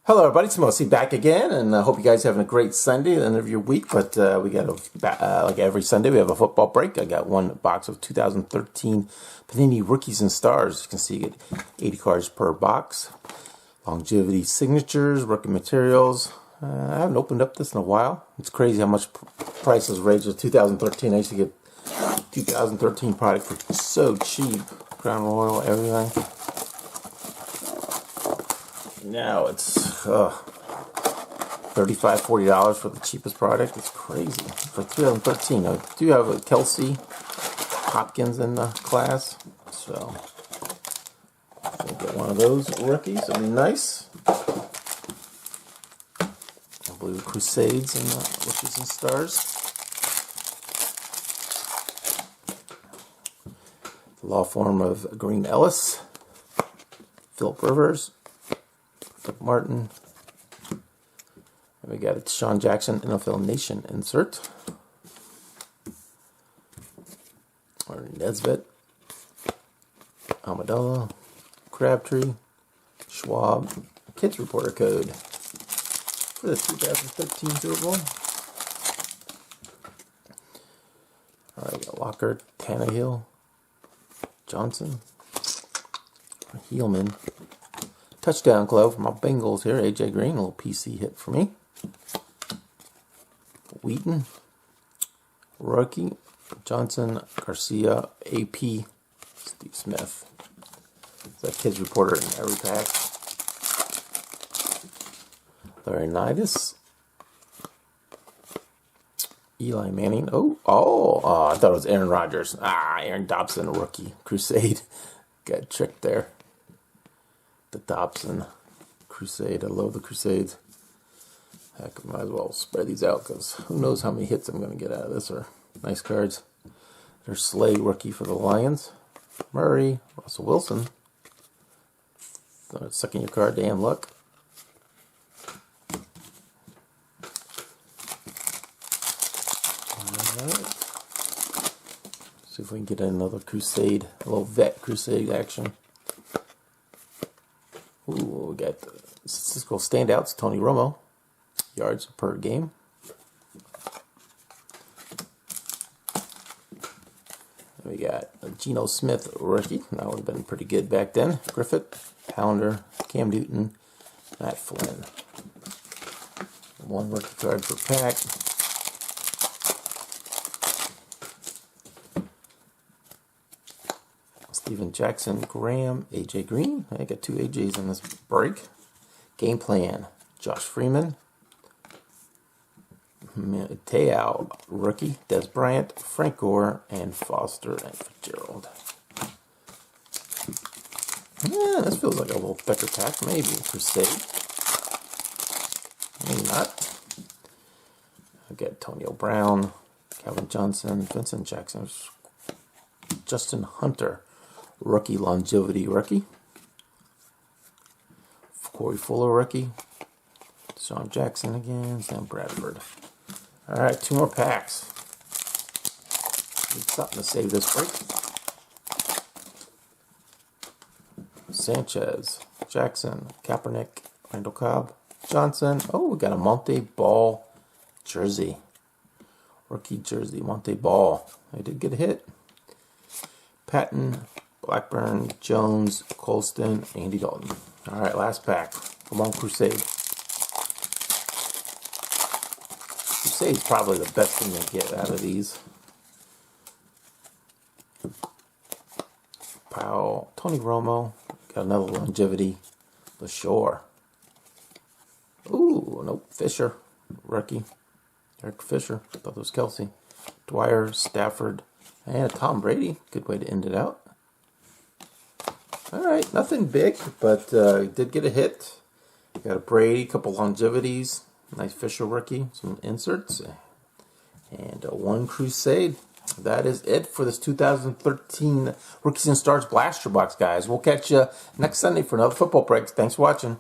Hello everybody, it's Mosi back again, and I hope you guys are having a great Sunday, the end of your week, but we got, like every Sunday, we have a football break. I got one box of 2013 Panini Rookies and Stars. You can see you get 80 cards per box. Longevity signatures, rookie materials. I haven't opened up this in a while. It's crazy how much prices raised with 2013. I used to get 2013 product for so cheap. Crown Royal, everything. Now it's $35, $40 for the cheapest product. It's crazy for 2013. I do have a Kelsey Hopkins in the class, so I'll get one of those rookies. It'll be nice. I believe Crusades and Rookies and Stars. The law form of Green Ellis, Philip Rivers, Martin, and we got a Sean Jackson NFL Nation insert, or Nesbitt, Amidala, Crabtree, Schwab, Kids Reporter code for the 2013 Super Bowl. Alright, got Walker, Tannehill, Johnson, Heelman. Touchdown glove for my Bengals here. AJ Green, a little PC hit for me. Wheaton, rookie. Johnson, Garcia, AP, Steve Smith. It's that Kids Reporter in every pack. Larry Nidus, Eli Manning. I thought it was Aaron Rodgers. Aaron Dobson, rookie. Crusade. Got tricked there. The Dobson Crusade. I love the Crusades. Heck, I might as well spread these out because who knows how many hits I'm going to get out of this. Are nice cards. There's Slay, rookie for the Lions. Murray, Russell Wilson. Sucking your card, damn luck. Alright. See if we can get another Crusade, a little vet Crusade action. Ooh, we got the statistical standouts, Tony Romo, yards per game. We got a Geno Smith rookie. That would have been pretty good back then. Griffith, Pounder, Cam Newton, Matt Flynn. One rookie card per pack. Steven Jackson, Graham, AJ Green. I got two AJs in this break. Game plan, Josh Freeman, Te'o, rookie, Des Bryant, Frank Gore, and Foster and Fitzgerald. Yeah, this feels like a little thicker pack, maybe. Crusade. Maybe not. I got Antonio Brown, Calvin Johnson, Vincent Jackson, Justin Hunter. Rookie, longevity rookie. Corey Fuller rookie. Sean Jackson again. Sam Bradford. Alright, two more packs. Need something to save this break. Sanchez, Jackson, Kaepernick, Randall Cobb, Johnson. Oh, we got a Monte Ball jersey. Rookie jersey, Monte Ball. I did get a hit. Patton, Blackburn, Jones, Colston, Andy Dalton. All right, last pack. Come on, Crusade. Crusade's probably the best thing to get out of these. Powell, Tony Romo. Got another longevity. LaShore. Ooh, nope. Fisher, rookie. Eric Fisher. I thought it was Kelsey. Dwyer, Stafford, and Tom Brady. Good way to end it out. Alright, nothing big, but did get a hit. Got a Brady, a couple longevities, nice Fisher rookie, some inserts, and one Crusade. That is it for this 2013 Rookies and Stars Blaster Box, guys. We'll catch you next Sunday for another football break. Thanks for watching.